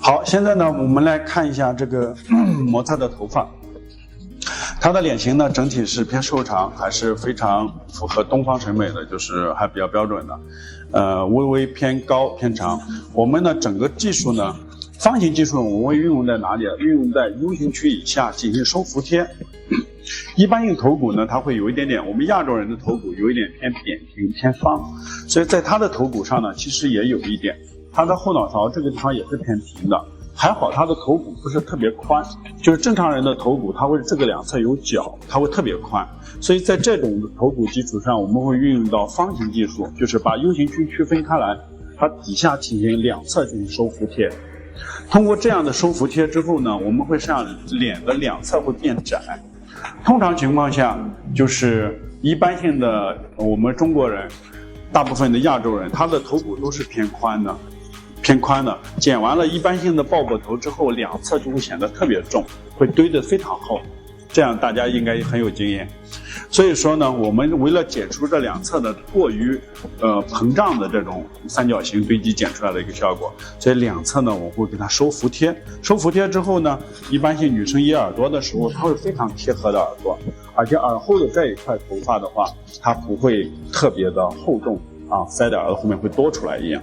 好，现在呢，我们来看一下这个模特的头发。他的脸型呢，整体是偏瘦长，还是非常符合东方审美的，就是还比较标准的，微微偏高偏长。我们呢，整个技术呢，方形技术我们会运用在哪里？运用在 U 型区以下进行收服贴。一般性头骨呢，它会有一点点，我们亚洲人的头骨有一点偏扁平偏方，所以在他的头骨上呢，其实也有一点，他的后脑勺这个地方也是偏平的。还好他的头骨不是特别宽，就是正常人的头骨它会这个两侧有角，它会特别宽，所以在这种头骨基础上，我们会运用到方形技术，就是把 U 型区区分开来，它底下进行两侧进行收服贴。通过这样的收服贴之后呢，我们会让脸的两侧会变窄。通常情况下，就是一般性的我们中国人，大部分的亚洲人，他的头骨都是偏宽的。剪完了一般性的爆破头之后，两侧就会显得特别重，会堆得非常厚，这样大家应该很有经验。所以说呢，我们为了剪出这两侧的过于膨胀的这种三角形堆积剪出来的一个效果，所以两侧呢我会给它收服贴。收服贴之后呢，一般性女生掖耳朵的时候，它会非常贴合的耳朵，而且耳后的这一块头发的话，它不会特别的厚重。塞在耳朵后面会多出来一样，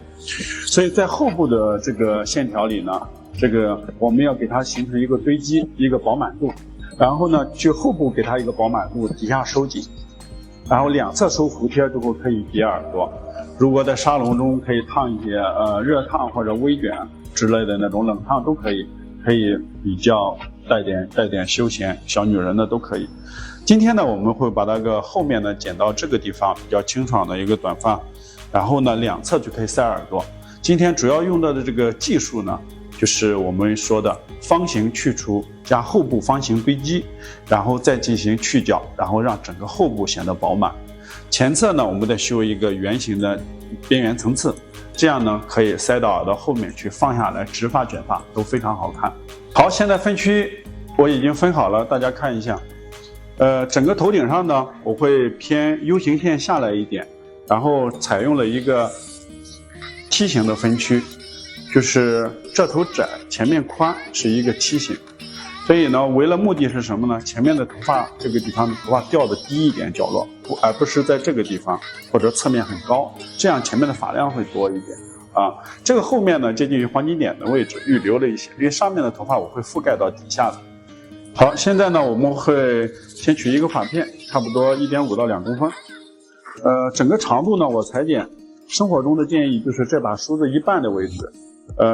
所以在后部的这个线条里呢，这个我们要给它形成一个堆积，一个饱满度，然后呢，去后部给它一个饱满度，底下收紧，然后两侧收服贴之后可以别耳朵。如果在沙龙中可以烫一些热烫或者微卷之类的那种冷烫都可以，可以比较带点休闲，小女人的都可以。今天呢，我们会把那个后面呢剪到这个地方，比较清爽的一个短发，然后呢两侧就可以塞耳朵。今天主要用到的这个技术呢，就是我们说的方形去除加后部方形堆积，然后再进行去角，然后让整个后部显得饱满。前侧呢，我们再修一个圆形的边缘层次，这样呢可以塞到耳朵后面去，放下来直发卷发都非常好看。好，现在分区我已经分好了，大家看一下。整个头顶上呢，我会偏 U 型线下来一点，然后采用了一个梯形的分区，就是这头窄，前面宽，是一个梯形。所以呢，为了目的是什么呢？前面的头发这个地方的头发掉的低一点角落，而不是在这个地方或者侧面很高，这样前面的发量会多一点啊。这个后面呢，接近于黄金点的位置预留了一些，因为上面的头发我会覆盖到底下的。好，现在呢，我们会先取一个发片，差不多1.5到2公分。整个长度呢，我裁剪生活中的建议就是这把梳子一半的位置，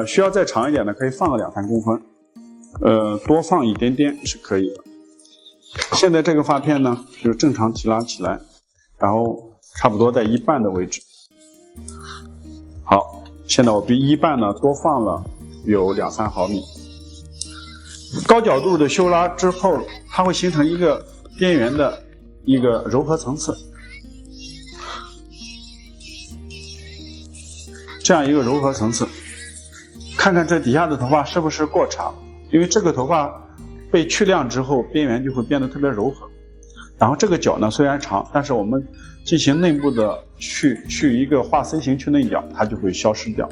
需要再长一点的可以放个2-3公分，多放一点点是可以的。现在这个发片呢，就正常提拉起来，然后差不多在一半的位置。好，现在我比一半呢多放了有2-3毫米。高角度的修拉之后，它会形成一个边缘的一个柔和层次，这样一个柔和层次。看看这底下的头发是不是过长，因为这个头发被去亮之后，边缘就会变得特别柔和。然后这个角呢虽然长，但是我们进行内部的去一个画 C 型去内角，它就会消失掉。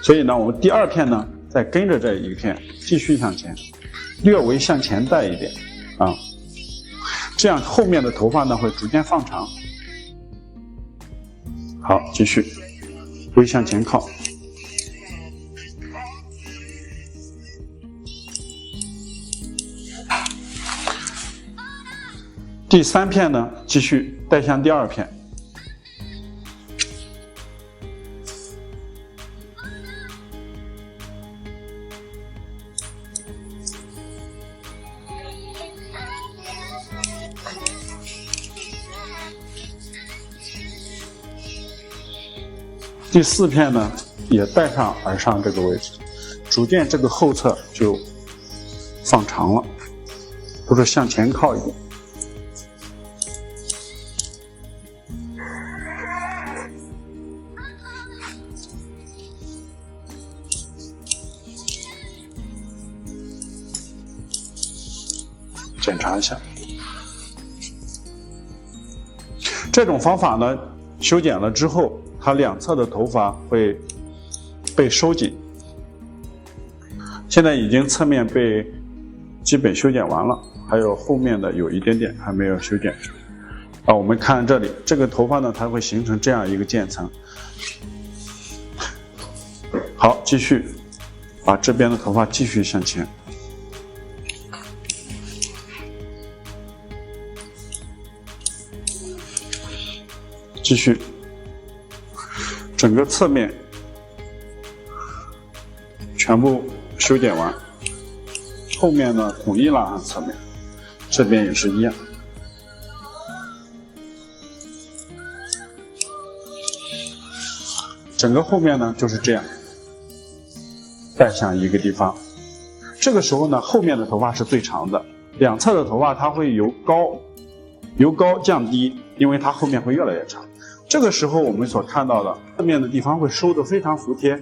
所以呢，我们第二片呢，再跟着这一片继续向前。略微向前带一点啊，这样后面的头发呢会逐渐放长。好，继续微向前靠。第三片呢，继续带向第二片。第四片呢，也带上耳上这个位置，逐渐这个后侧就放长了，都是向前靠一点。检查一下，这种方法呢，修剪了之后，它两侧的头发会被收紧。现在已经侧面被基本修剪完了，还有后面的有一点点还没有修剪。我们看这里，这个头发呢，它会形成这样一个渐层。好，继续把这边的头发继续向前，继续，整个侧面全部修剪完，后面呢统一拉上侧面，这边也是一样。整个后面呢就是这样，带向一个地方。这个时候呢，后面的头发是最长的，两侧的头发它会由高降低，因为它后面会越来越长。这个时候我们所看到的侧面的地方会收得非常服帖，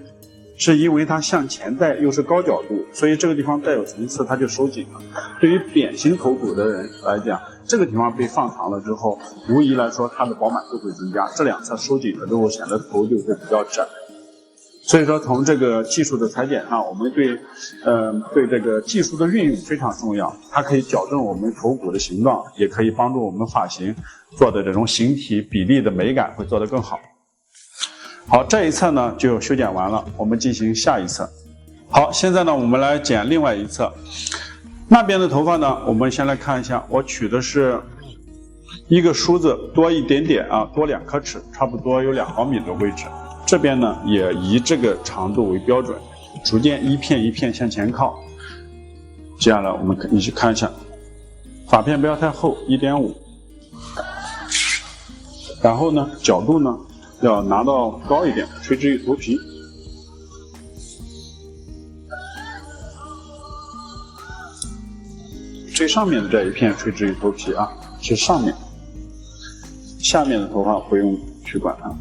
是因为它向前带又是高角度，所以这个地方带有层次，它就收紧了。对于扁形头骨的人来讲，这个地方被放长了之后，无疑来说它的饱满度会增加，这两侧收紧了之后，显得头就会比较窄。所以说从这个技术的裁剪上，我们对这个技术的运用非常重要，它可以矫正我们头骨的形状，也可以帮助我们发型做的这种形体比例的美感会做得更好。好，这一侧呢就修剪完了，我们进行下一侧。好，现在呢我们来剪另外一侧。那边的头发呢，我们先来看一下，我取的是一个梳子多一点点啊，多2颗齿，差不多有2毫米的位置。这边呢也以这个长度为标准，逐渐一片一片向前靠。接下来我们一起看一下，发片不要太厚，1.5。然后呢，角度呢要拿到高一点，垂直于头皮。最上面的这一片垂直于头皮啊，是上面，下面的头发不用去管它。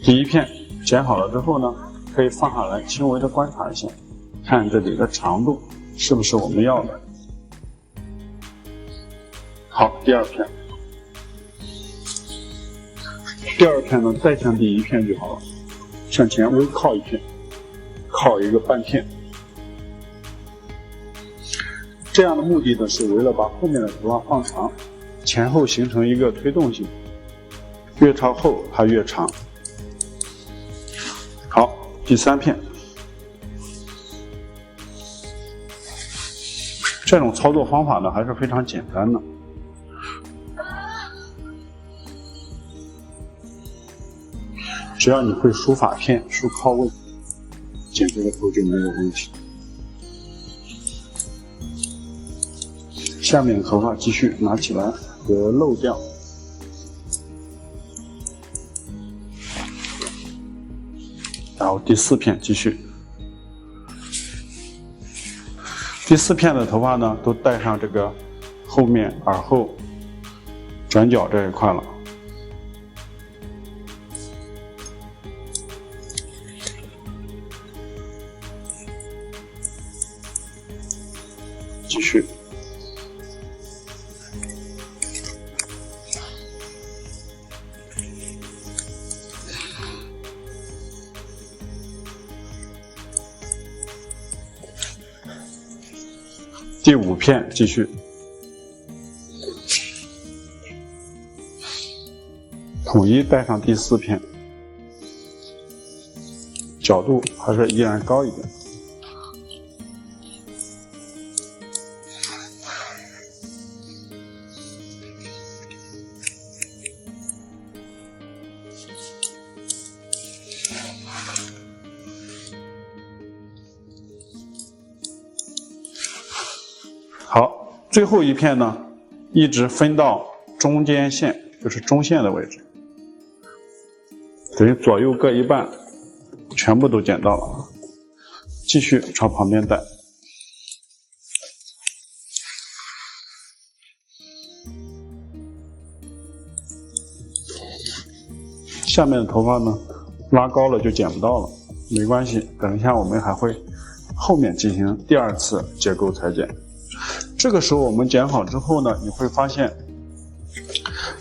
第一片剪好了之后呢，可以放下来轻微的观察一下，看这里的长度是不是我们要的。好，第二片呢再向第一片就好了，向前微靠一片，靠一个半片。这样的目的呢是为了把后面的头发放长，前后形成一个推动性，越朝后它越长。好，第3片，这种操作方法呢还是非常简单的。只要你会梳发片、梳靠位，剪这个头就没有问题。下面的头发继续拿起来和漏掉。然后第4片继续。第4片的头发呢，都带上这个后面耳后转角这一块了。继续。第5片继续。统一带上第4片，角度还是依然高一点。好，最后一片呢，一直分到中间线，就是中线的位置，等于左右各一半，全部都剪到了。继续朝旁边带。下面的头发呢，拉高了就剪不到了，没关系，等一下我们还会后面进行第2次结构裁剪。这个时候我们剪好之后呢，你会发现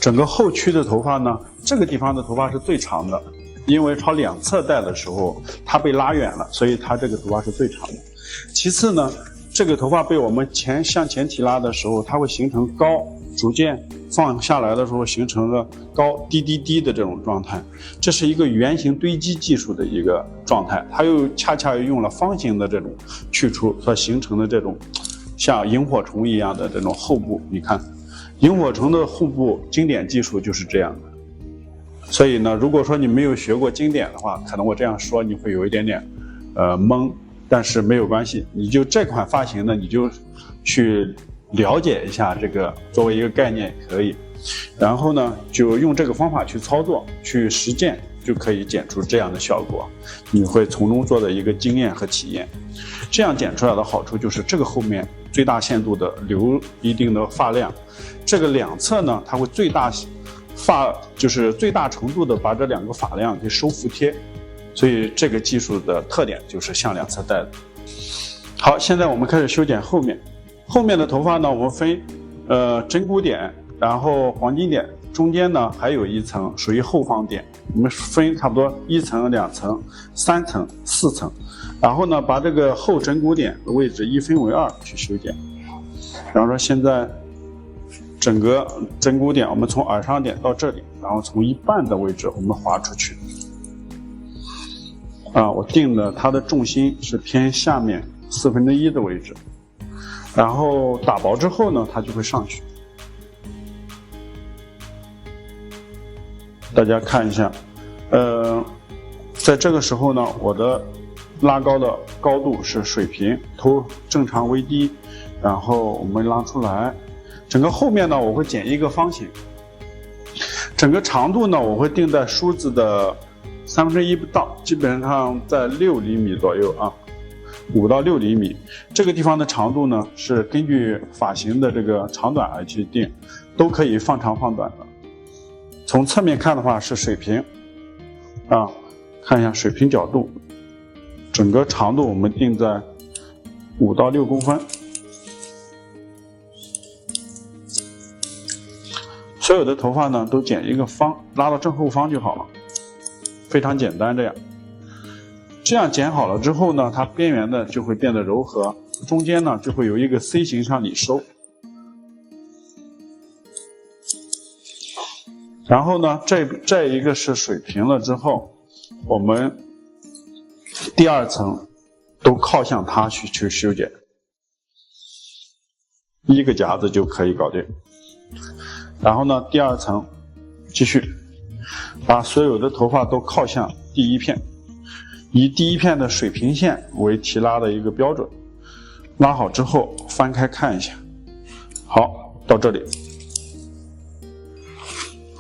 整个后区的头发呢，这个地方的头发是最长的，因为朝两侧带的时候它被拉远了，所以它这个头发是最长的。其次呢，这个头发被我们向前提拉的时候，它会形成高，逐渐放下来的时候形成了高低低低的这种状态，这是一个圆形堆积技术的一个状态，它又恰恰又用了方形的这种去除所形成的这种像萤火虫一样的这种后部。你看萤火虫的后部经典技术就是这样的。所以呢，如果说你没有学过经典的话，可能我这样说你会有一点点懵，但是没有关系，你就这款发型呢，你就去了解一下这个作为一个概念也可以，然后呢就用这个方法去操作去实践，就可以剪出这样的效果，你会从中做的一个经验和体验。这样剪出来的好处就是这个后面最大限度的留一定的发量，这个两侧呢它会最大程度的把这两个发量给收服帖，所以这个技术的特点就是向两侧带的。好，现在我们开始修剪后面。后面的头发呢，我们分针骨点，然后黄金点，中间呢还有一层属于后方点，我们分差不多1层、2层、3层、4层，然后呢把这个后针骨点的位置1分为2去修剪。比方说现在整个针骨点我们从耳上点到这里，然后从一半的位置我们划出去。我定的它的重心是偏下面1/4的位置，然后打薄之后呢，它就会上去。大家看一下，在这个时候呢，我的拉高的高度是水平，头正常微低，然后我们拉出来。整个后面呢，我会剪一个方形，整个长度呢，我会定在梳子的1/3不到，基本上在6厘米左右啊。5到6厘米，这个地方的长度呢是根据发型的这个长短来去定，都可以放长放短的。从侧面看的话是水平，看一下水平角度，整个长度我们定在5到6公分。所有的头发呢都剪一个方，拉到正后方就好了，非常简单这样。这样剪好了之后呢，它边缘的就会变得柔和，中间呢就会有一个 C 型向里收。然后呢，这一个是水平了之后，我们第2层都靠向它去修剪，1个夹子就可以搞定。然后呢，第2层继续把所有的头发都靠向第1片。以第1片的水平线为提拉的一个标准，拉好之后翻开看一下，好，到这里，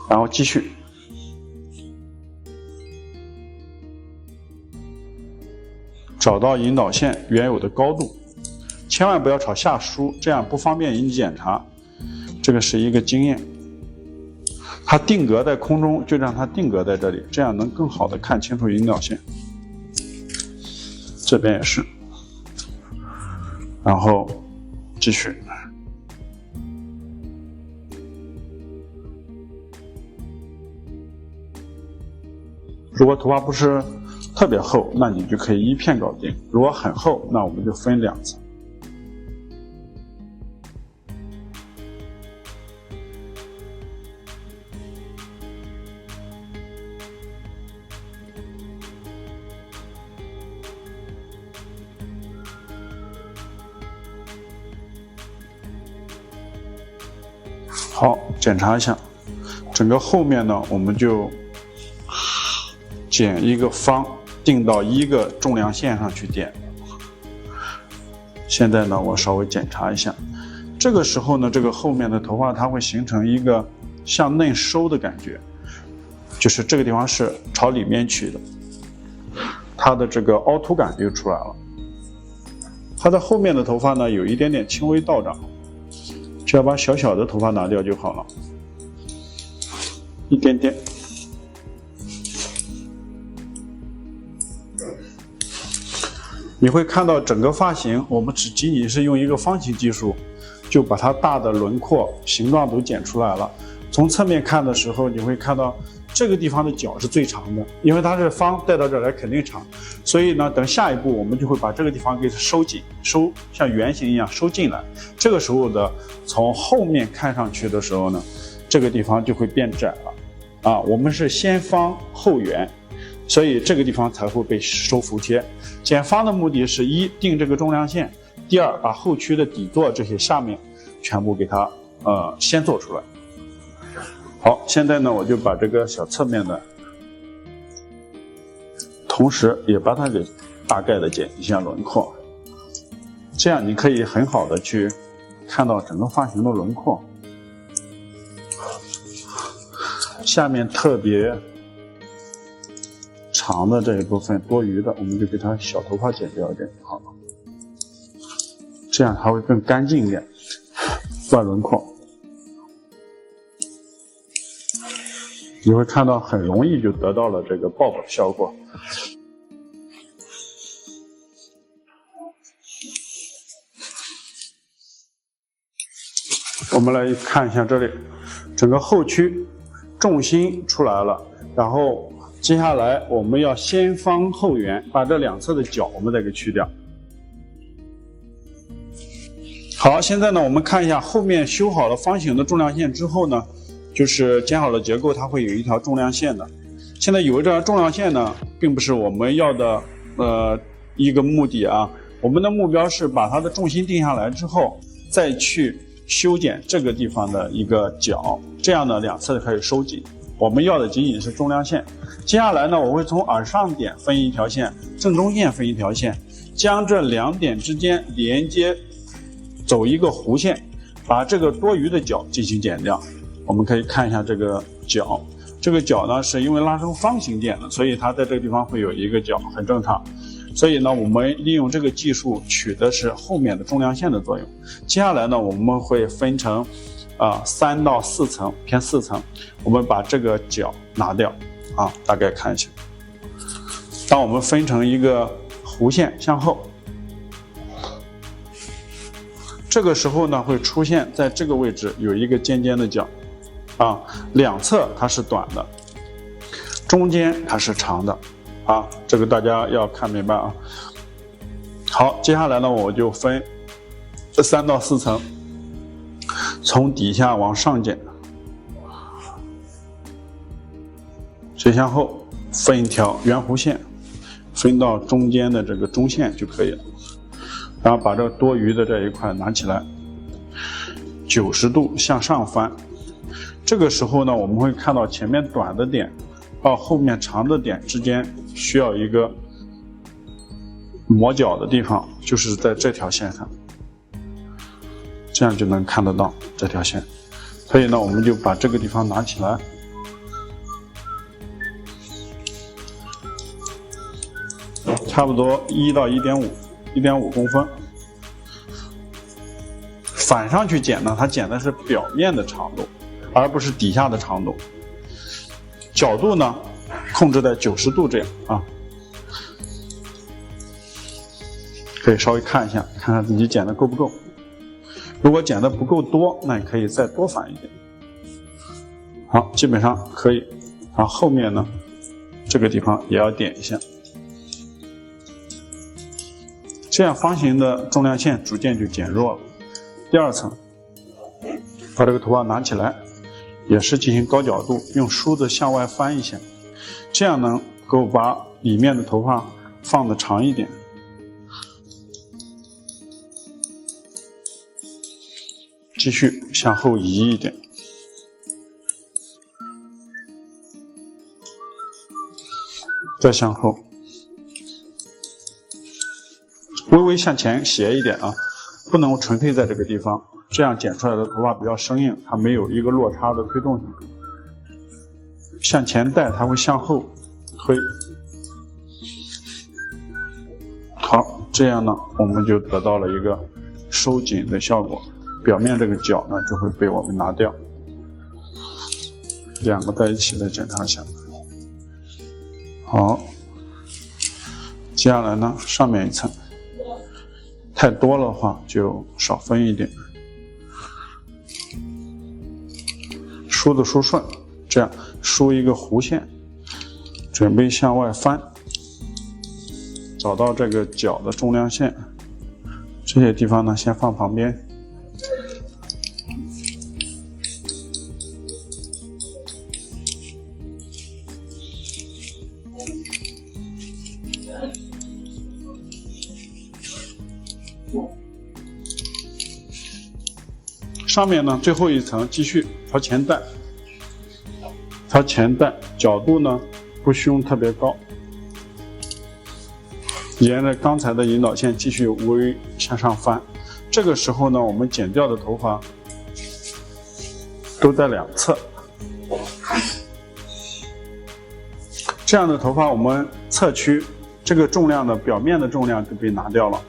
然后继续，找到引导线原有的高度，千万不要朝下梳，这样不方便你检查，这个是一个经验。它定格在空中，就让它定格在这里，这样能更好的看清楚引导线。这边也是，然后继续。如果头发不是特别厚，那你就可以1片搞定；如果很厚，那我们就分2层。好，检查一下，整个后面呢，我们就剪一个方，定到1个重量线上去点。现在呢，我稍微检查一下，这个时候呢，这个后面的头发它会形成一个向内收的感觉，就是这个地方是朝里面去的，它的这个凹凸感就出来了。它的后面的头发呢，有一点点轻微倒长。只要把小小的头发拿掉就好了，一点点。你会看到整个发型，我们仅仅是用一个方形技术，就把它大的轮廓、形状都剪出来了。从侧面看的时候，你会看到这个地方的角是最长的，因为它是方带到这儿来肯定长，所以呢，等下一步我们就会把这个地方给收紧，像圆形一样收进来。这个时候的从后面看上去的时候呢，这个地方就会变窄了。我们是先方后圆，所以这个地方才会被收服帖。剪方的目的是一定这个重量线，第二把后区的底座这些下面全部给它先做出来。好，现在呢，我就把这个小侧面的，同时也把它给大概的剪一下轮廓，这样你可以很好的去看到整个发型的轮廓。下面特别长的这一部分多余的，我们就给它小头发剪掉一点就好了，这样它会更干净一点，断轮廓。你会看到很容易就得到了这个爆的效果。我们来看一下这里，整个后区重心出来了，然后接下来我们要先方后圆，把这两侧的角我们再给去掉。好，现在呢，我们看一下后面修好了方形的重量线之后呢，就是剪好了结构，它会有一条重量线的。现在有这条重量线呢，并不是我们要的一个目的啊。我们的目标是把它的重心定下来之后，再去修剪这个地方的一个角，这样呢两侧就可以收紧。我们要的仅仅是重量线。接下来呢，我会从耳上点分一条线，正中线分一条线，将这两点之间连接走一个弧线，把这个多余的角进行剪掉。我们可以看一下这个角，这个角呢是因为拉成方形点的，所以它在这个地方会有一个角，很正常。所以呢，我们利用这个技术取的是后面的重量线的作用。接下来呢，我们会分成3到4层，偏4层，我们把这个角拿掉大概看一下。当我们分成一个弧线向后，这个时候呢会出现在这个位置有一个尖尖的角两侧它是短的，中间它是长的这个大家要看明白啊。好，接下来呢我就分这3到4层，从底下往上剪，斜向后分一条圆弧线，分到中间的这个中线就可以了。然后把这个多余的这一块拿起来，90度向上翻。这个时候呢，我们会看到前面短的点到后面长的点之间需要一个磨角的地方，就是在这条线上，这样就能看得到这条线。所以呢，我们就把这个地方拿起来，差不多1到1.5公分。反上去剪呢，它剪的是表面的长度，而不是底下的长度。角度呢，控制在90度这样可以稍微看一下，看看自己剪的够不够。如果剪的不够多，那你可以再多反一点。好，基本上可以。然后后面呢，这个地方也要点一下。这样方形的重量线逐渐就减弱了。第2层，把这个头发拿起来，也是进行高角度，用梳子向外翻一下，这样能够把里面的头发放得长一点。继续向后移一点，再向后，微微向前斜一点不能纯粹在这个地方，这样剪出来的头发比较生硬，它没有一个落差的推动性。向前带，它会向后推。好，这样呢，我们就得到了一个收紧的效果，表面这个角呢就会被我们拿掉。两个在一起再检查一下。好，接下来呢，上面一层。太多的话就少分一点，梳子梳顺，这样梳一个弧线，准备向外翻，找到这个角的重量线，这些地方呢先放旁边。上面呢，最后一层继续调前带，调前带，角度呢不需用特别高，沿着刚才的引导线继续微向上翻。这个时候呢，我们剪掉的头发都在两侧，这样的头发我们侧区这个重量的表面的重量就被拿掉了。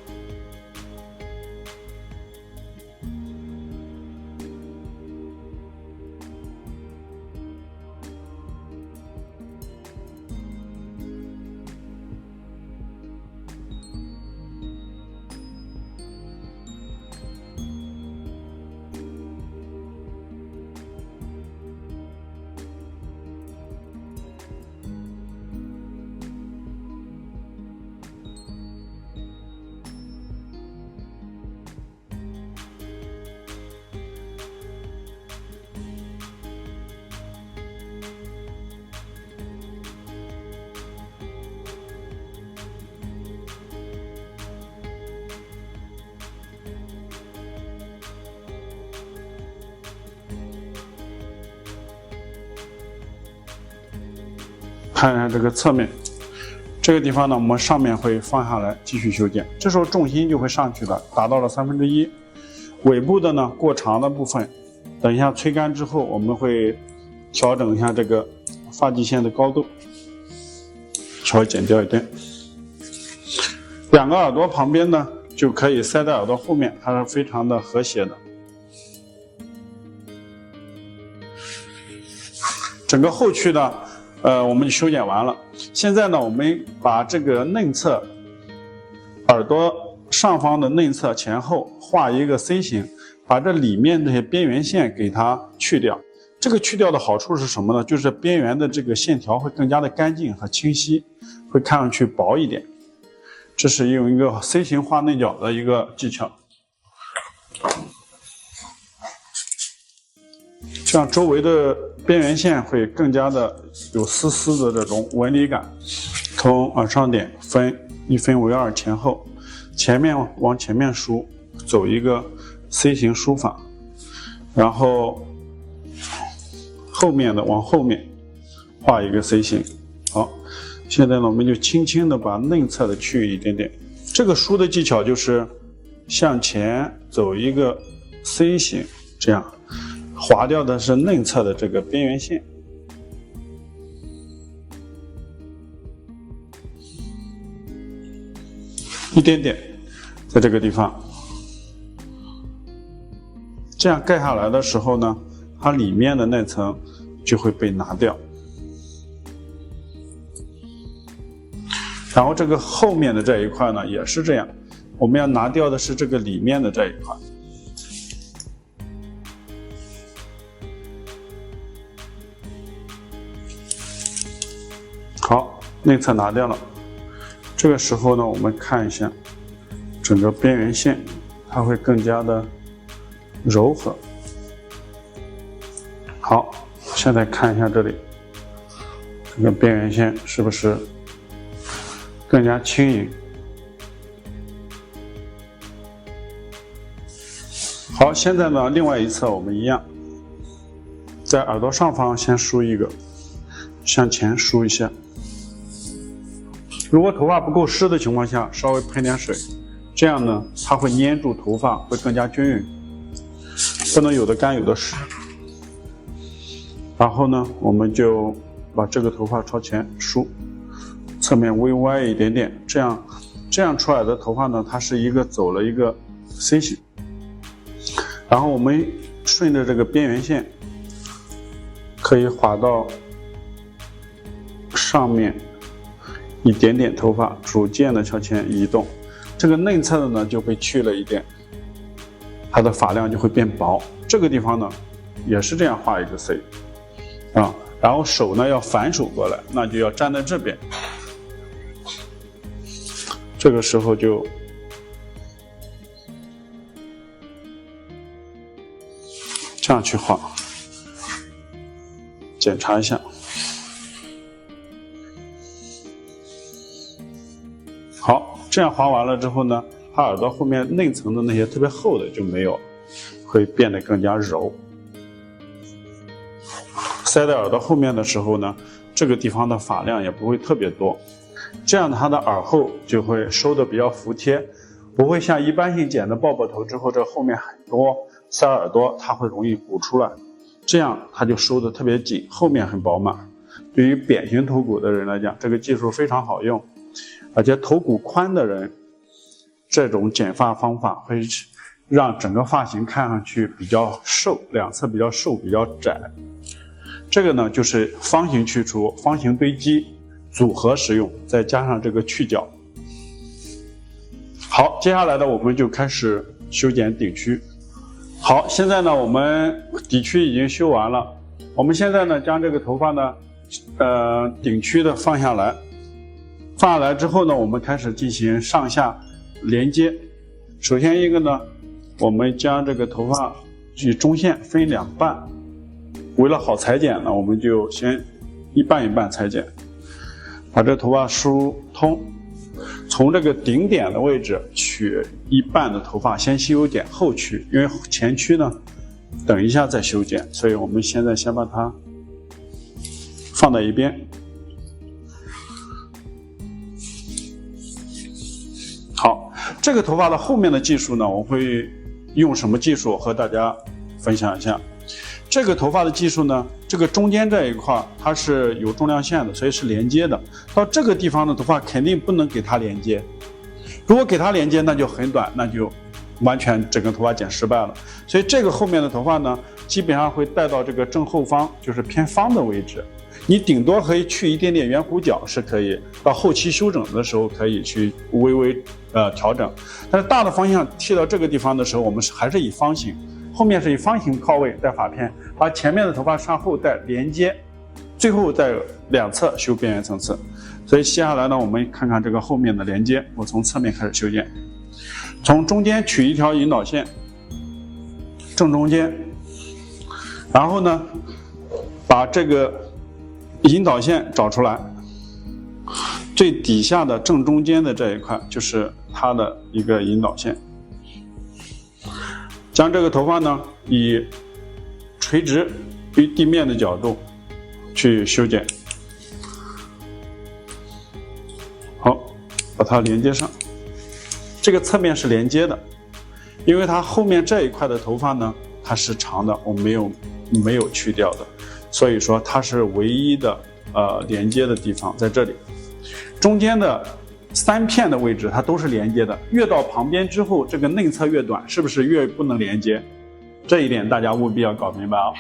看一下这个侧面，这个地方呢，我们上面会放下来继续修剪，这时候重心就会上去了，达到了1/3。尾部的呢，过长的部分，等一下吹干之后，我们会调整一下这个发际线的高度，稍微剪掉一点。两个耳朵旁边呢，就可以塞在耳朵后面，它是非常的和谐的。整个后区呢，我们就修剪完了。现在呢，我们把这个内侧耳朵上方的内侧前后画一个 C 型，把这里面这些边缘线给它去掉。这个去掉的好处是什么呢？就是边缘的这个线条会更加的干净和清晰，会看上去薄一点。这是用一个 C 型画内角的一个技巧。这样周围的边缘线会更加的有丝丝的这种纹理感。从耳上点分1分为2前后，前面往前面梳，走一个 C 型梳法，然后后面的往后面画一个 C 型。好，现在呢，我们就轻轻的把内侧的去一点点。这个梳的技巧就是向前走一个 C 型，这样划掉的是内侧的这个边缘线。一点点，在这个地方，这样盖下来的时候呢，它里面的那层就会被拿掉。然后这个后面的这一块呢，也是这样，我们要拿掉的是这个里面的这一块。好，内侧拿掉了。这个时候呢，我们看一下整个边缘线，它会更加的柔和。好，现在看一下这里，这个边缘线是不是更加轻盈？好，现在呢，另外一侧我们一样，在耳朵上方先梳一个，向前梳一下。如果头发不够湿的情况下，稍微喷点水，这样呢，它会粘住头发，会更加均匀，不能有的干有的湿。然后呢，我们就把这个头发朝前梳，侧面微歪一点点，这样出来的头发呢，它是一个走了一个 C 型。然后我们顺着这个边缘线，可以划到上面一点点头发，逐渐的朝前移动。这个内侧的呢就被去了一点，它的发量就会变薄。这个地方呢，也是这样画一个 C 啊，然后手呢要反手过来，那就要站在这边，这个时候就这样去画，检查一下。好，这样画完了之后呢，它耳朵后面内层的那些特别厚的就没有，会变得更加柔。塞在耳朵后面的时候呢，这个地方的发量也不会特别多，这样它的耳后就会收的比较服帖，不会像一般性剪的爆爆头之后，这后面很多塞耳朵它会容易鼓出来，这样它就收的特别紧，后面很饱满。对于扁平头骨的人来讲，这个技术非常好用，而且头骨宽的人，这种剪发方法会让整个发型看上去比较瘦，两侧比较瘦，比较窄。这个呢就是方形去除、方形堆积组合使用，再加上这个去角。好，接下来呢我们就开始修剪顶区。好，现在呢我们底区已经修完了，我们现在呢将这个头发呢顶区的放下来，放下来之后呢，我们开始进行上下连接。首先一个呢，我们将这个头发与中线分两半，为了好裁剪呢，我们就先一半一半裁剪，把这头发梳通，从这个顶点的位置取一半的头发先修剪后区，因为前区呢等一下再修剪，所以我们现在先把它放在一边。好，这个头发的后面的技术呢，我会用什么技术和大家分享一下。这个头发的技术呢，这个中间这一块它是有重量线的，所以是连接的。到这个地方的头发肯定不能给它连接，如果给它连接那就很短，那就完全整个头发剪失败了。所以这个后面的头发呢，基本上会带到这个正后方，就是偏方的位置。你顶多可以去一点点圆弧角是可以，到后期修整的时候可以去微微调整，但是大的方向剃到这个地方的时候，我们还是以方形，后面是以方形靠位带发片，把前面的头发上后带连接，最后在两侧修边缘层次。所以接下来呢，我们看看这个后面的连接，我从侧面开始修剪，从中间取一条引导线，正中间，然后呢，把这个引导线找出来，最底下的正中间的这一块就是它的一个引导线。将这个头发呢以垂直于地面的角度去修剪。好，把它连接上。这个侧面是连接的，因为它后面这一块的头发呢，它是长的，我没有去掉的。所以说它是唯一的连接的地方在这里，中间的3片的位置它都是连接的，越到旁边之后这个内侧越短，是不是越不能连接？这一点大家务必要搞明白啊。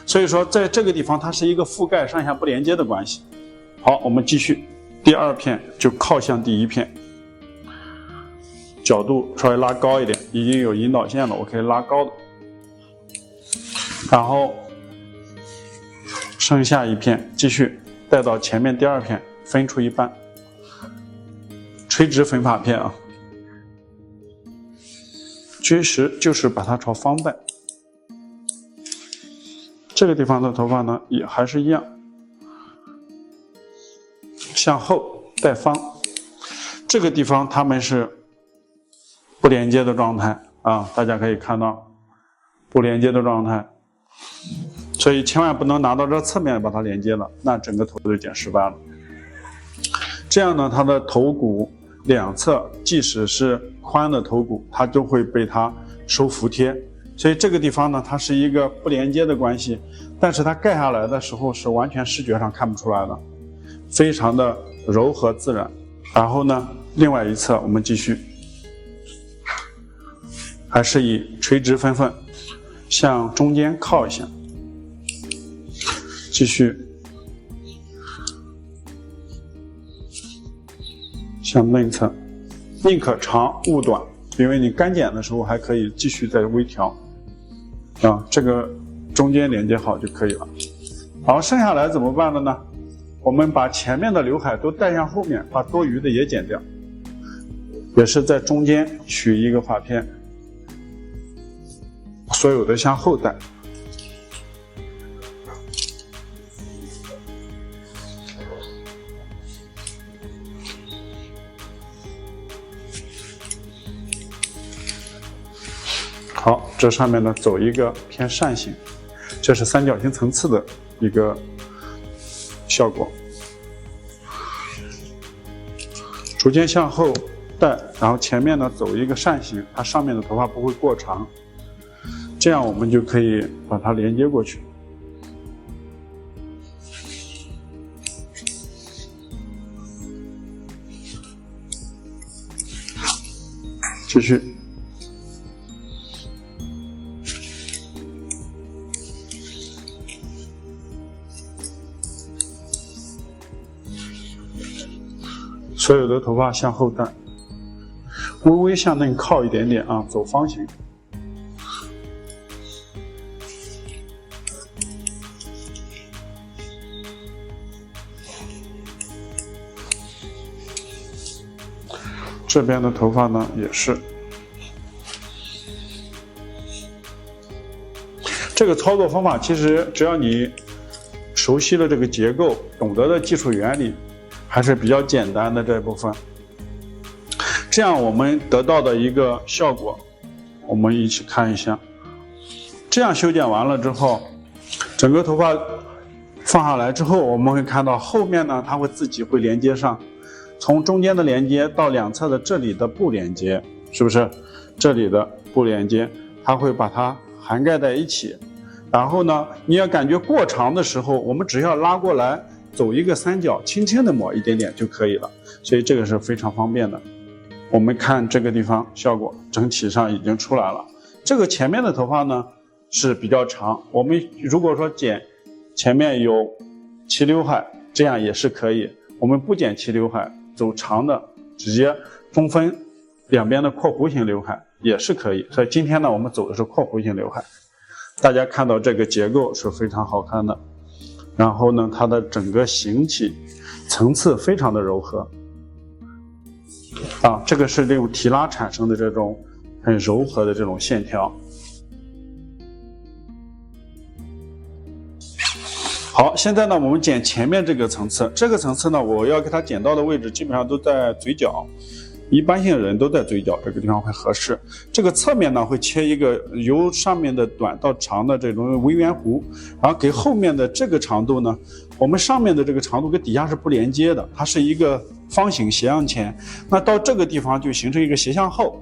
所以说在这个地方它是一个覆盖上下不连接的关系。好，我们继续，第2片就靠向第1片，角度稍微拉高一点，已经有引导线了，我可以拉高的，然后剩下1片继续带到前面第2片，分出一半，垂直分发片啊，其实就是把它朝方带。这个地方的头发呢也还是一样，向后带方，这个地方它们是不连接的状态啊，大家可以看到不连接的状态。所以千万不能拿到这侧面把它连接了，那整个头就剪失败了。这样呢，它的头骨两侧即使是宽的头骨，它都会被它收服帖。所以这个地方呢，它是一个不连接的关系，但是它盖下来的时候是完全视觉上看不出来的，非常的柔和自然。然后呢，另外一侧我们继续，还是以垂直分缝向中间靠一下。继续向内侧，宁可长勿短，因为你干剪的时候还可以继续再微调啊。这个中间连接好就可以了。好，剩下来怎么办了呢？我们把前面的刘海都带向后面，把多余的也剪掉，也是在中间取一个发片，所有的向后带。好，这上面呢走一个偏扇形，这是三角形层次的一个效果。逐渐向后带，然后前面呢走一个扇形，它上面的头发不会过长，这样我们就可以把它连接过去。继续。所有的头发向后带，微微向内靠一点点啊，走方形。这边的头发呢也是。这个操作方法其实只要你熟悉了这个结构，懂得的技术原理，还是比较简单的这部分。这样我们得到的一个效果，我们一起看一下。这样修剪完了之后，整个头发放下来之后，我们会看到后面呢，它会自己会连接上，从中间的连接到两侧的这里的不连接，是不是？这里的不连接，它会把它涵盖在一起。然后呢，你要感觉过长的时候，我们只要拉过来，走一个三角，轻轻的抹一点点就可以了。所以这个是非常方便的。我们看这个地方效果整体上已经出来了。这个前面的头发呢是比较长，我们如果说剪前面有齐刘海，这样也是可以。我们不剪齐刘海，走长的，直接中分两边的括弧型刘海也是可以。所以今天呢，我们走的是括弧型刘海。大家看到这个结构是非常好看的，然后呢，它的整个形体层次非常的柔和啊，这个是这种提拉产生的这种很柔和的这种线条。好，现在呢，我们剪前面这个层次，这个层次呢，我要给它剪到的位置基本上都在嘴角，一般性人都在嘴角这个地方会合适。这个侧面呢会切一个由上面的短到长的这种微圆弧，然后给后面的这个长度呢，我们上面的这个长度跟底下是不连接的，它是一个方形斜向前，那到这个地方就形成一个斜向后，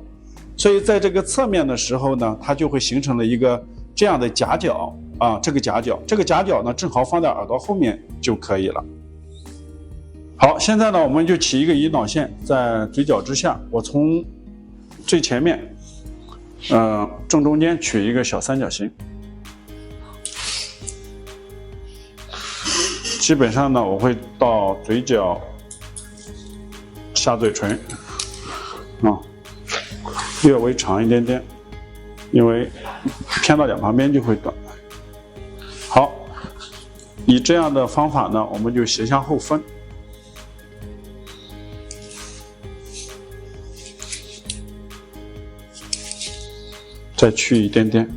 所以在这个侧面的时候呢，它就会形成了一个这样的夹角啊，这个夹角呢正好放在耳朵后面就可以了。好，现在呢，我们就起一个引导线，在嘴角之下，我从最前面，正中间取一个小三角形。基本上呢，我会到嘴角下嘴唇，略微长一点点，因为偏到两旁边就会短。好，以这样的方法呢，我们就斜向后分。再去一点点，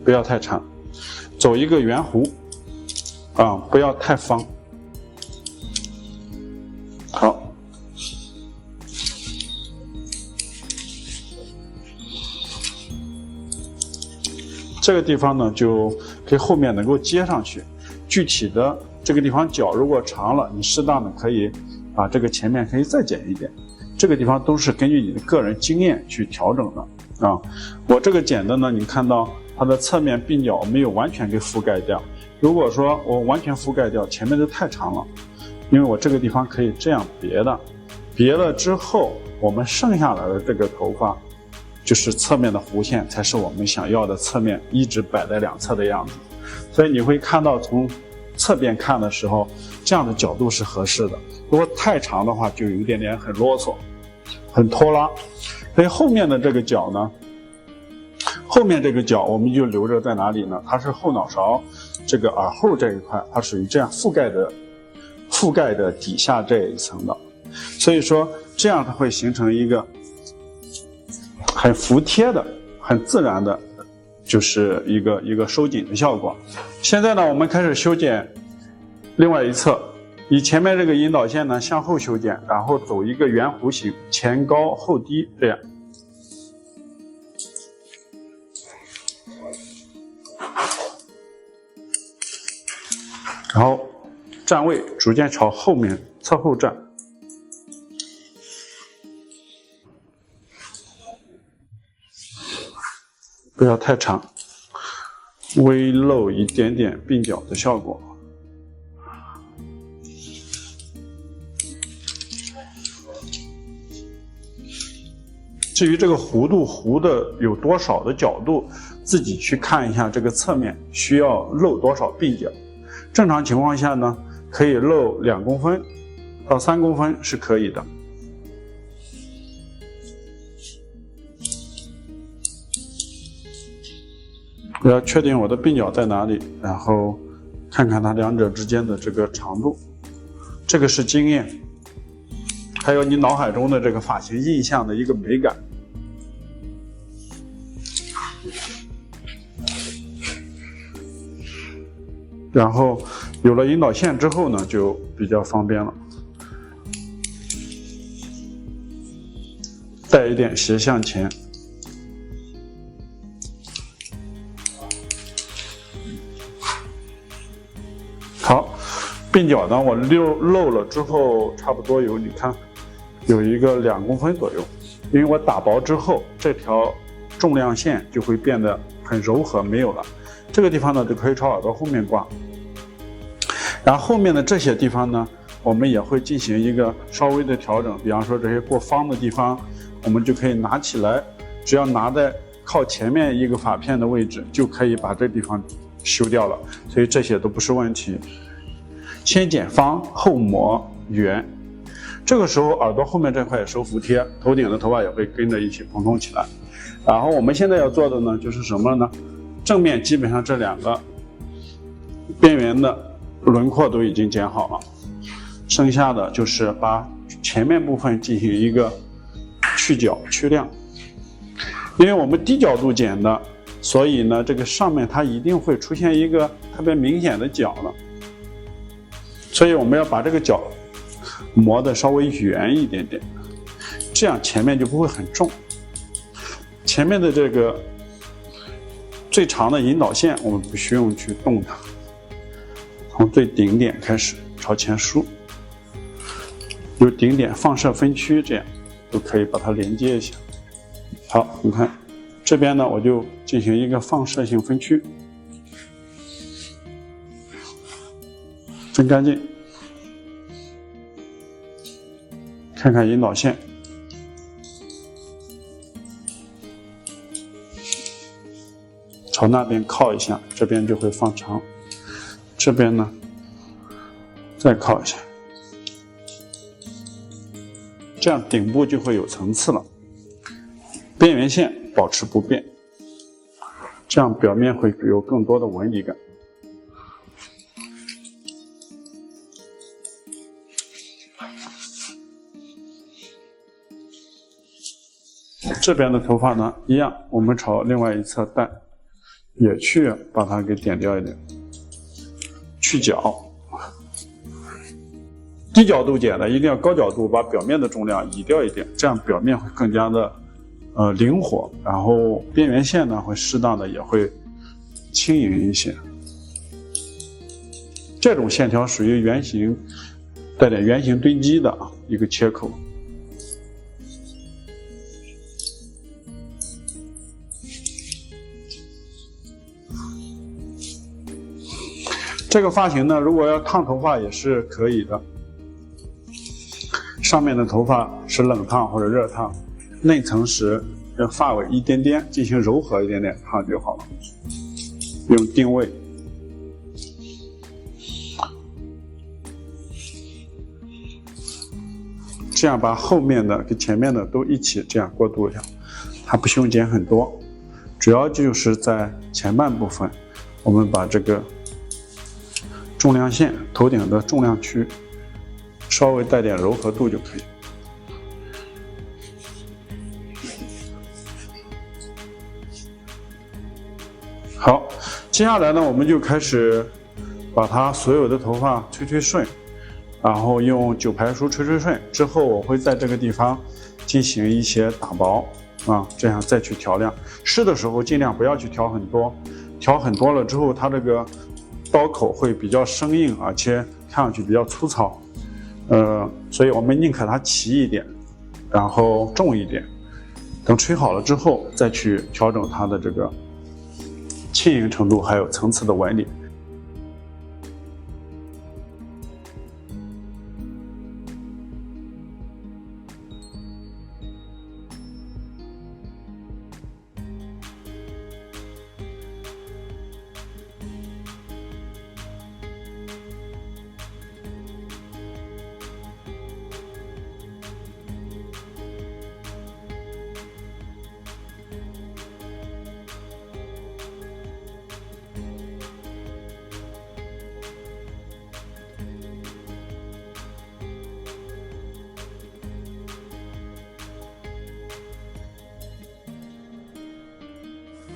不要太长，走一个圆弧啊，不要太方。好，这个地方呢就跟后面能够接上去。具体的这个地方角如果长了，你适当的可以把这个前面可以再剪一点。这个地方都是根据你的个人经验去调整的。我这个剪的呢，你看到它的侧面鬓角没有完全给覆盖掉。如果说我完全覆盖掉，前面就太长了，因为我这个地方可以这样别的，别了之后，我们剩下来的这个头发，就是侧面的弧线，才是我们想要的侧面一直摆在两侧的样子。所以你会看到从侧边看的时候，这样的角度是合适的。如果太长的话，就有一点点很啰嗦，很拖拉。所以后面的这个角呢，后面这个角我们就留着在哪里呢？它是后脑勺这个耳后这一块，它属于这样覆盖的底下这一层的，所以说这样它会形成一个很服帖的、很自然的，就是一个收紧的效果。现在呢，我们开始修剪另外一侧，以前面这个引导线呢向后修剪，然后走一个圆弧形，前高后低这样。然后站位逐渐朝后面侧后站，不要太长，微露一点点鬓角的效果。至于这个弧度弧的有多少的角度，自己去看一下这个侧面需要露多少鬓角。正常情况下呢，可以露2公分到3公分是可以的。我要确定我的鬓角在哪里，然后看看它两者之间的这个长度。这个是经验，还有你脑海中的这个发型印象的一个美感。然后有了引导线之后呢，就比较方便了，带一点斜向前。好，鬓角呢，我露了之后，差不多有，你看，有一个2公分左右，因为我打薄之后，这条重量线就会变得很柔和，没有了。这个地方呢，就可以朝耳朵后面挂。然后后面的这些地方呢，我们也会进行一个稍微的调整，比方说这些过方的地方，我们就可以拿起来，只要拿在靠前面一个发片的位置，就可以把这地方修掉了，所以这些都不是问题。先剪方后磨圆，这个时候耳朵后面这块也收服帖，头顶的头发也会跟着一起蓬松起来。然后我们现在要做的呢，就是什么呢？正面基本上这2个边缘的轮廓都已经剪好了，剩下的就是把前面部分进行一个去角去亮。因为我们低角度剪的，所以呢这个上面它一定会出现一个特别明显的角了，所以我们要把这个角磨得稍微圆一点点，这样前面就不会很重。前面的这个最长的引导线我们不需要去动它，从最顶点开始朝前梳，由顶点放射分区，这样就可以把它连接一下。好，你看这边呢，我就进行一个放射性分区，分干净。看看引导线，朝那边靠一下，这边就会放长。这边呢，再靠一下，这样顶部就会有层次了。边缘线保持不变，这样表面会有更多的纹理感。这边的头发呢，一样，我们朝另外一侧带，也去把它给点掉一点，去角。低角度剪的一定要高角度把表面的重量移掉一点，这样表面会更加的灵活，然后边缘线呢会适当的也会轻盈一些。这种线条属于圆形，带点圆形堆积的一个切口。这个发型呢，如果要烫头发也是可以的。上面的头发是冷烫或者热烫，内层时让发尾一点点进行柔和一点点烫就好了。用定位，这样把后面的跟前面的都一起这样过渡一下，它不需要剪很多，主要就是在前半部分，我们把这个重量线头顶的重量区稍微带点柔和度就可以。好，接下来呢，我们就开始把它所有的头发吹顺，然后用9排梳吹顺。之后我会在这个地方进行一些打薄啊，这样再去调亮。湿的时候尽量不要去调很多，调很多了之后，它这个刀口会比较生硬，而且看上去比较粗糙。所以我们宁可它齐一点，然后重一点。等吹好了之后，再去调整它的这个轻盈程度，还有层次的纹理。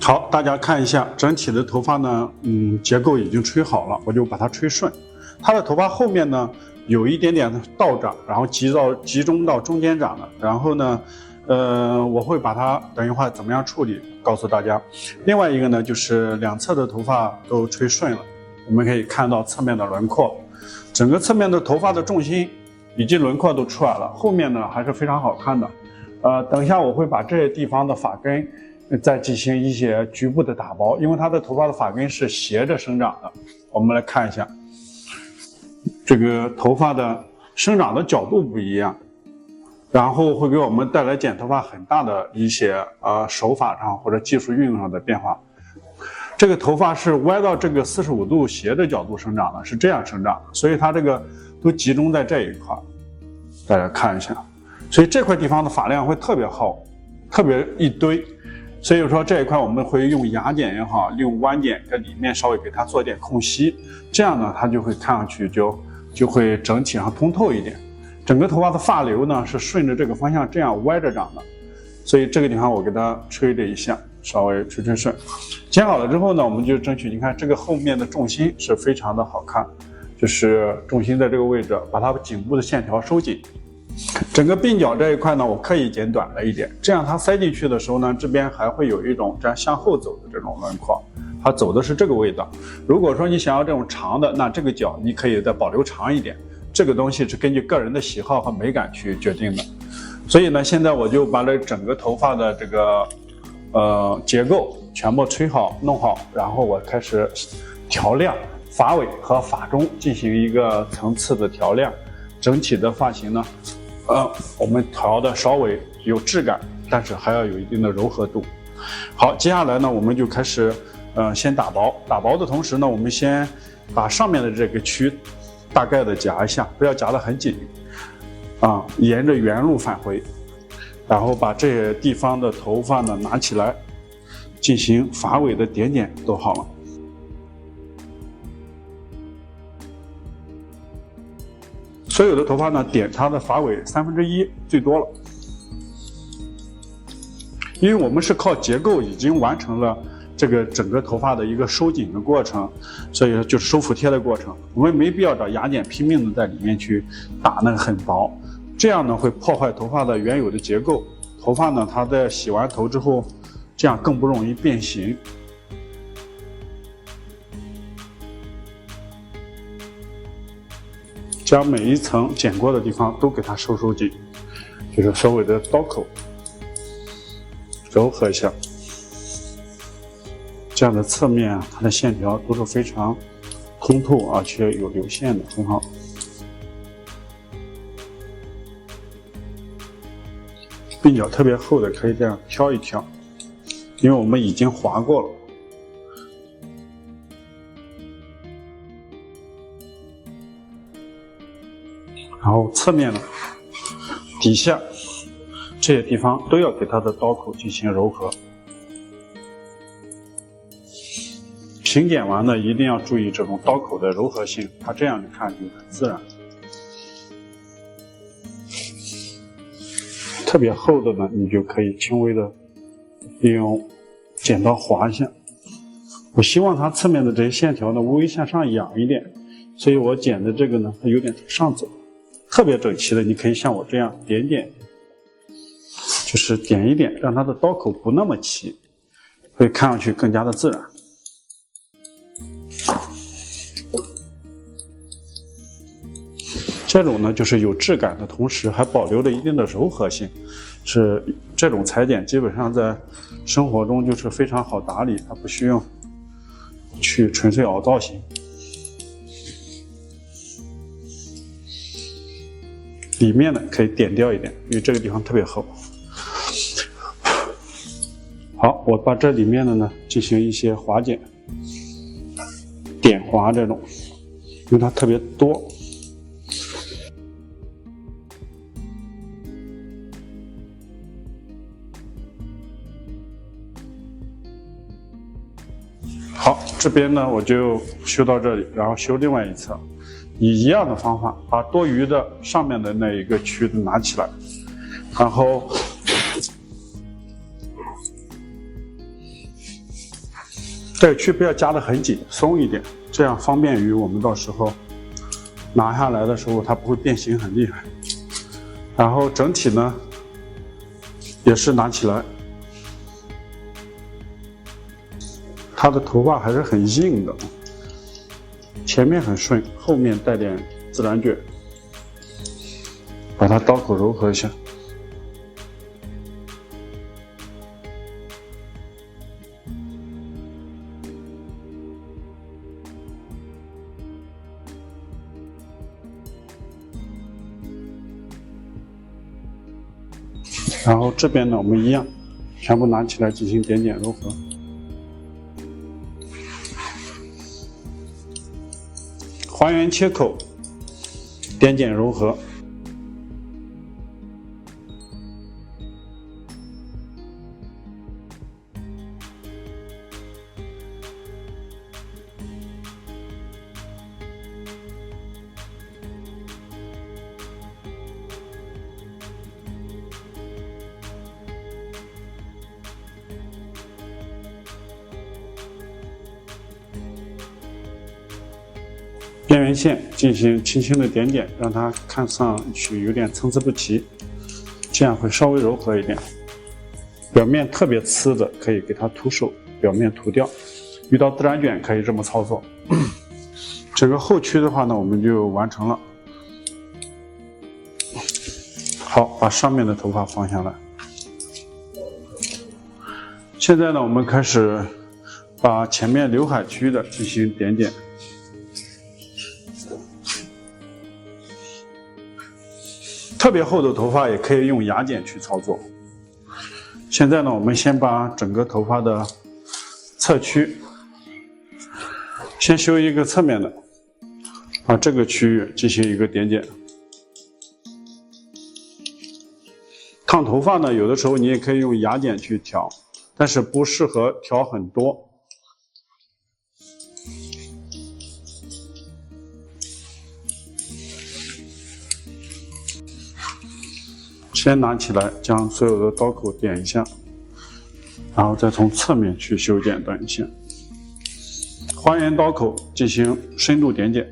好，大家看一下整体的头发呢，结构已经吹好了，我就把它吹顺。它的头发后面呢有一点点倒长，然后集中到中间长了。然后呢，我会把它等一会儿怎么样处理，告诉大家。另外一个呢，就是两侧的头发都吹顺了，我们可以看到侧面的轮廓，整个侧面的头发的重心以及轮廓都出来了，后面呢还是非常好看的。等一下我会把这些地方的发根再进行一些局部的打薄，因为它的头发的发根是斜着生长的。我们来看一下，这个头发的生长的角度不一样，然后会给我们带来剪头发很大的一些手法上或者技术运用上的变化。这个头发是歪到这个45度斜的角度生长的，是这样生长的，所以它这个都集中在这一块，大家看一下。所以这块地方的发量会特别厚，特别一堆。所以说这一块我们会用牙剪也好，用弯剪在里面稍微给它做点空隙，这样呢它就会看上去就会整体上通透一点。整个头发的发流呢是顺着这个方向这样歪着长的，所以这个地方我给它吹了一下，稍微吹顺。剪好了之后呢，我们就争取，你看这个后面的重心是非常的好看，就是重心在这个位置，把它颈部的线条收紧。整个鬓角这一块呢，我刻意剪短了一点，这样它塞进去的时候呢，这边还会有一种这样向后走的这种轮廓，它走的是这个味道。如果说你想要这种长的，那这个角你可以再保留长一点，这个东西是根据个人的喜好和美感去决定的。所以呢，现在我就把这整个头发的这个结构全部吹好弄好，然后我开始调亮发尾和发中进行一个层次的调亮，整体的发型呢我们调的稍微有质感，但是还要有一定的柔和度。好，接下来呢，我们就开始先打薄。打薄的同时呢，我们先把上面的这个区大概的夹一下，不要夹得很紧沿着原路返回，然后把这些地方的头发呢拿起来进行发尾的点点都好了。所有的头发呢，点它的发尾1/3最多了，因为我们是靠结构已经完成了这个整个头发的一个收紧的过程，所以就是收服帖的过程，我们没必要找牙剪拼命的在里面去打那个很薄，这样呢会破坏头发的原有的结构。头发呢，它在洗完头之后，这样更不容易变形。将每一层剪过的地方都给它收紧，就是稍微的刀口柔和一下，这样的侧面它的线条都是非常通透而且有流线的，很好。鬓角特别厚的可以这样挑一挑，因为我们已经划过了。然后侧面呢，底下这些地方都要给它的刀口进行柔和。型剪完呢，一定要注意这种刀口的柔和性，它这样你看就很自然。特别厚的呢，你就可以轻微的利用剪刀划一下。我希望它侧面的这些线条呢微微向上仰一点，所以我剪的这个呢它有点上走。特别整齐的，你可以像我这样点点，就是点一点，让它的刀口不那么齐，会看上去更加的自然。这种呢就是有质感的同时还保留了一定的柔和性，是这种裁剪基本上在生活中就是非常好打理，它不需要去纯粹凹造型。里面呢可以点掉一点，因为这个地方特别厚。好，我把这里面的呢进行一些划剪、点划这种，因为它特别多。好，这边呢我就修到这里，然后修另外一侧，以一样的方法把多余的上面的那一个区域拿起来，然后这个区不要夹得很紧，松一点，这样方便于我们到时候拿下来的时候它不会变形很厉害。然后整体呢也是拿起来。它的头发还是很硬的，前面很顺，后面带点自然卷，把它刀口柔和一下。然后这边呢，我们一样，全部拿起来进行点点柔和。还原切口，点剪柔和。边缘线进行轻轻的点点，让它看上去有点参差不齐，这样会稍微柔和一点。表面特别呲的可以给它涂手，表面涂掉。遇到自然卷可以这么操作。整个后区的话呢，我们就完成了。好，把上面的头发放下来。现在呢，我们开始把前面刘海区的进行点点。特别厚的头发也可以用牙剪去操作。现在呢，我们先把整个头发的侧区，先修一个侧面的，把这个区域进行一个点剪。烫头发呢，有的时候你也可以用牙剪去调，但是不适合调很多。先拿起来，将所有的刀口点一下，然后再从侧面去修剪短线，还原刀口进行深度点剪。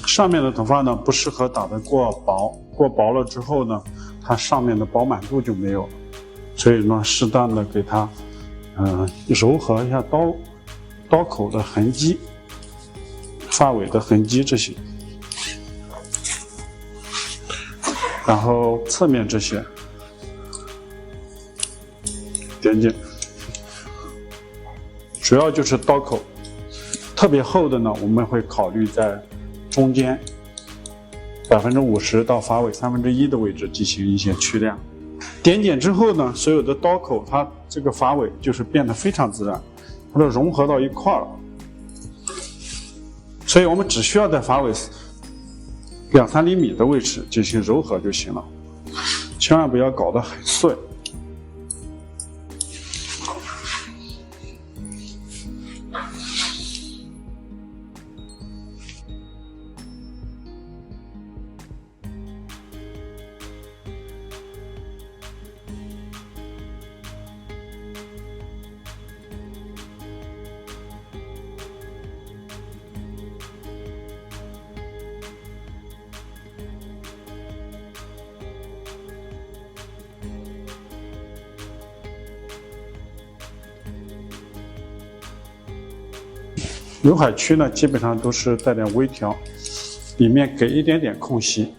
上面的头发呢不适合打得过薄，过薄了之后呢，它上面的饱满度就没有了，所以呢，适当的给它，柔和一下刀口的痕迹、发尾的痕迹这些，然后侧面这些点剪，主要就是刀口。特别厚的呢，我们会考虑在中间50%到发尾1/3的位置进行一些去亮。点剪之后呢，所有的刀口它这个发尾就是变得非常自然，它都融合到一块了。所以我们只需要在发尾2-3厘米的位置进行柔和就行了，千万不要搞得很碎。刘海区呢，基本上都是带点微调，里面给一点点空隙。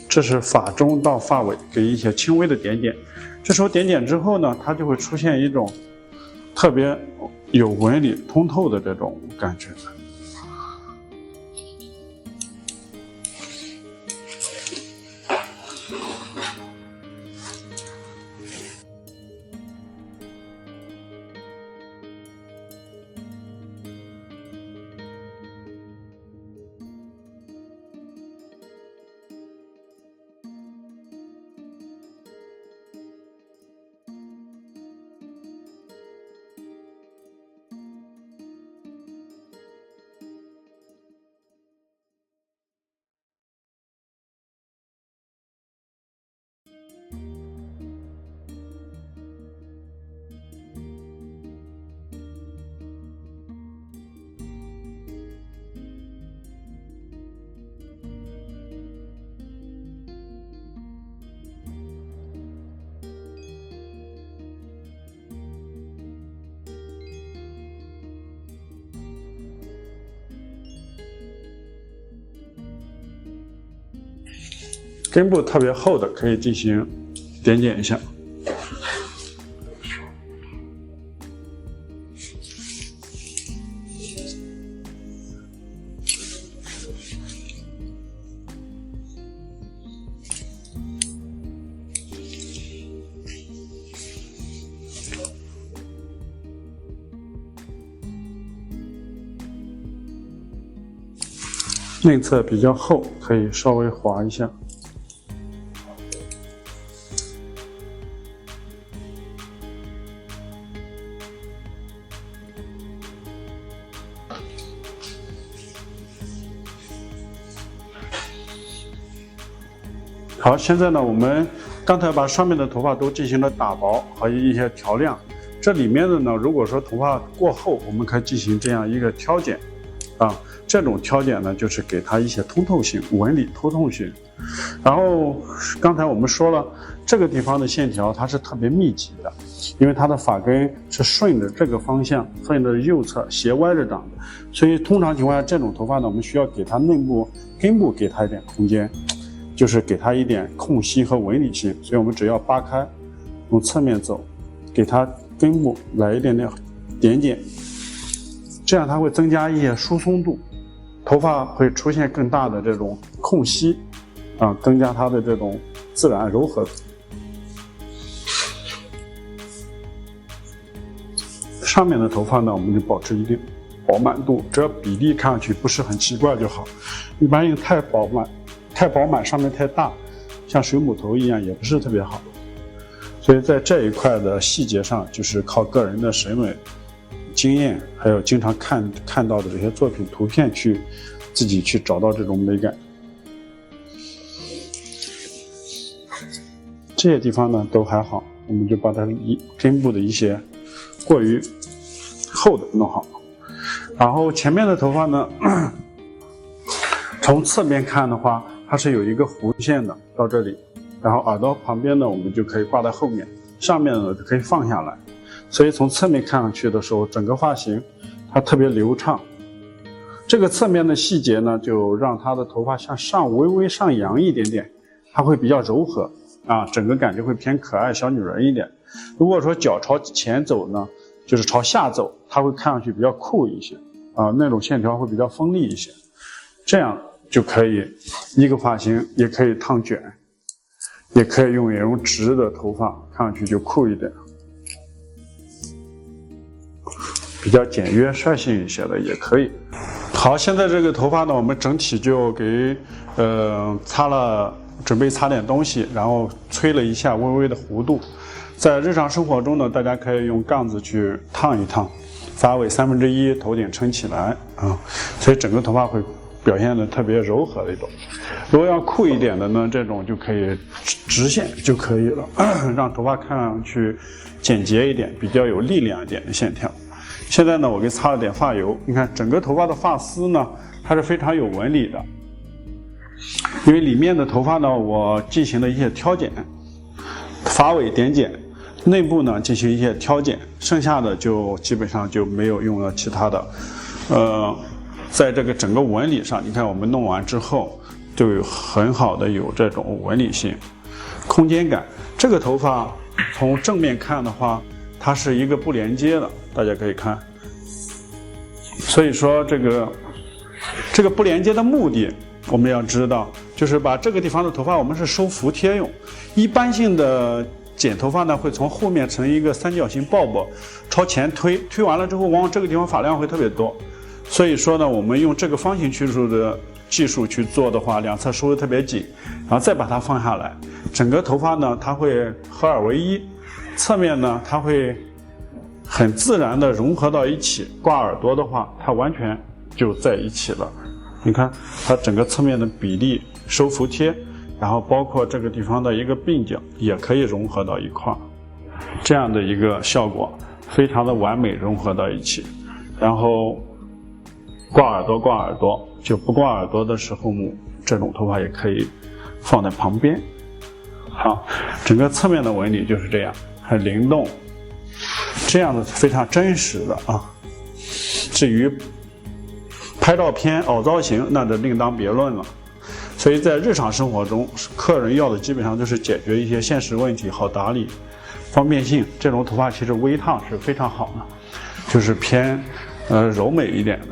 这是发中到发尾给一些轻微的点点。这时候点点之后呢，它就会出现一种特别有纹理、通透的这种感觉。根部特别厚的可以进行点剪一下。内侧比较厚，可以稍微划一下。好，现在呢，我们刚才把上面的头发都进行了打薄和一些调亮。这里面的呢，如果说头发过厚，我们可以进行这样一个挑剪，这种挑剪呢，就是给它一些通透性、纹理通透性。然后刚才我们说了，这个地方的线条它是特别密集的，因为它的发根是顺着这个方向，顺着右侧斜歪着长的，所以通常情况下，这种头发呢，我们需要给它内部根部给它一点空间。就是给它一点空隙和纹理性，所以我们只要扒开，从侧面走，给它根部来一点点点剪，这样它会增加一些疏松度，头发会出现更大的这种空隙，增加它的这种自然柔和。上面的头发呢，我们就保持一定饱满度，只要比例看上去不是很奇怪就好。一般因为太饱满，上面太大，像水母头一样也不是特别好。所以在这一块的细节上，就是靠个人的审美经验，还有经常看到的这些作品图片去自己去找到这种美感。这些地方呢都还好，我们就把它根部的一些过于厚的弄好。然后前面的头发呢，从侧面看的话，它是有一个弧线的到这里，然后耳朵旁边呢，我们就可以挂在后面，上面呢就可以放下来。所以从侧面看上去的时候，整个发型它特别流畅。这个侧面的细节呢，就让它的头发向上微微上扬一点点，它会比较柔和。啊，整个感觉会偏可爱小女人一点。如果说脚朝前走呢，就是朝下走，它会看上去比较酷一些啊，那种线条会比较锋利一些。这样就可以一个发型，也可以烫卷，也可以用直的头发，看上去就酷一点，比较简约率性一些的也可以。好，现在这个头发呢，我们整体就给准备擦点东西，然后吹了一下微微的弧度。在日常生活中呢，大家可以用杠子去烫一烫，发尾1/3，头顶撑起来啊，所以整个头发会表现的特别柔和的一种。如果要酷一点的呢，这种就可以直线就可以了，让头发看上去简洁一点，比较有力量一点的线条。现在呢，我给擦了点发油，你看整个头发的发丝呢，它是非常有纹理的。因为里面的头发呢，我进行了一些挑剪，发尾点剪，内部呢进行一些挑剪，剩下的就基本上就没有用了其他的。在这个整个纹理上，你看我们弄完之后，就有很好的有这种纹理性、空间感。这个头发从正面看的话，它是一个不连接的，大家可以看。所以说这个不连接的目的，我们要知道，就是把这个地方的头发我们是收服帖用。一般性的剪头发呢，会从后面成一个三角形抱抱，朝前推，推完了之后，往往这个地方发量会特别多。所以说呢，我们用这个方形去除的技术去做的话，两侧收的特别紧，然后再把它放下来，整个头发呢，它会合二为一，侧面呢，它会很自然的融合到一起。挂耳朵的话，它完全就在一起了。你看它整个侧面的比例收服帖，然后包括这个地方的一个鬓角也可以融合到一块，这样的一个效果非常的完美融合到一起。然后挂耳朵就不挂耳朵的时候，这种头发也可以放在旁边。好，整个侧面的纹理就是这样，很灵动，这样的非常真实的啊。至于拍照片凹造型，那就另当别论了。所以在日常生活中，客人要的基本上就是解决一些现实问题，好打理，方便性。这种头发其实微烫是非常好的，就是偏柔美一点的。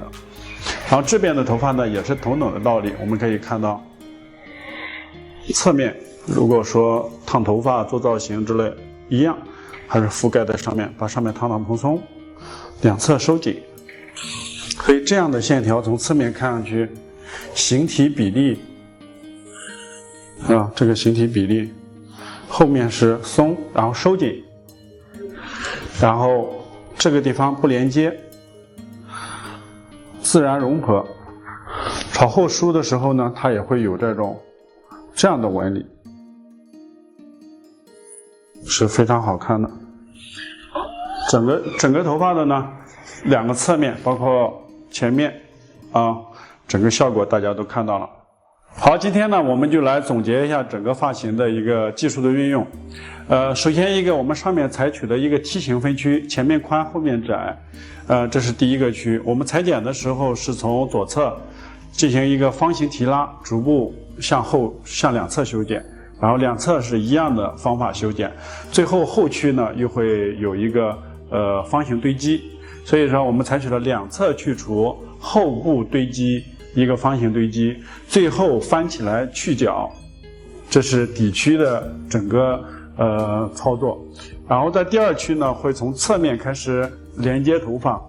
然后这边的头发呢，也是同等的道理。我们可以看到，侧面如果说烫头发、做造型之类一样，还是覆盖在上面，把上面烫蓬松，两侧收紧。所以这样的线条从侧面看上去，形体比例啊，这个形体比例，后面是松，然后收紧，然后这个地方不连接，自然融合。朝后梳的时候呢，它也会有这样的纹理，是非常好看的。整个头发的呢，两个侧面包括前面啊，整个效果大家都看到了。好，今天呢，我们就来总结一下整个发型的一个技术的运用。首先我们上面采取的一个梯形分区，前面宽后面窄，这是第一个区。我们裁剪的时候是从左侧进行一个方形提拉，逐步向两侧修剪，然后两侧是一样的方法修剪，最后后区呢又会有一个方形堆积。所以说我们采取了两侧去除，后部堆积一个方形堆积，最后翻起来去角，这是底区的整个操作。然后在第二区呢，会从侧面开始连接头发，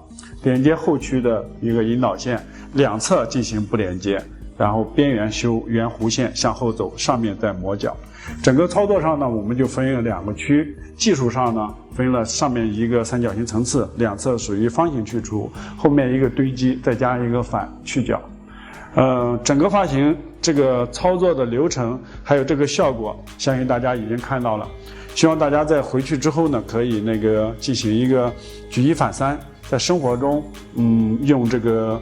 连接后区的一个引导线，两侧进行不连接，然后边缘修圆弧线向后走，上面再磨角。整个操作上呢，我们就分了两个区，技术上呢分了上面一个三角形层次，两侧属于方形去除，后面一个堆积，再加一个反去角。整个发型这个操作的流程还有这个效果，相信大家已经看到了。希望大家在回去之后呢，可以进行一个举一反三，在生活中用这个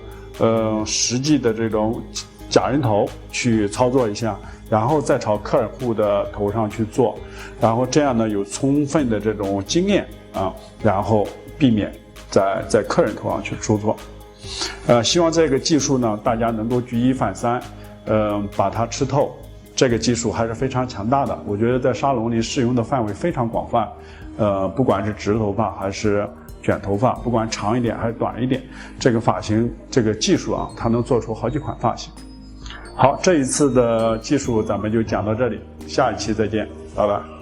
实际的这种假人头去操作一下，然后再朝客户的头上去做，然后这样呢有充分的这种经验啊，然后避免在客人头上去出错。希望这个技术呢大家能够举一反三，把它吃透，这个技术还是非常强大的。我觉得在沙龙里适用的范围非常广泛，不管是直头发还是卷头发，不管长一点还是短一点，这个发型这个技术啊，它能做出好几款发型。好，这一次的技术咱们就讲到这里，下一期再见，拜拜。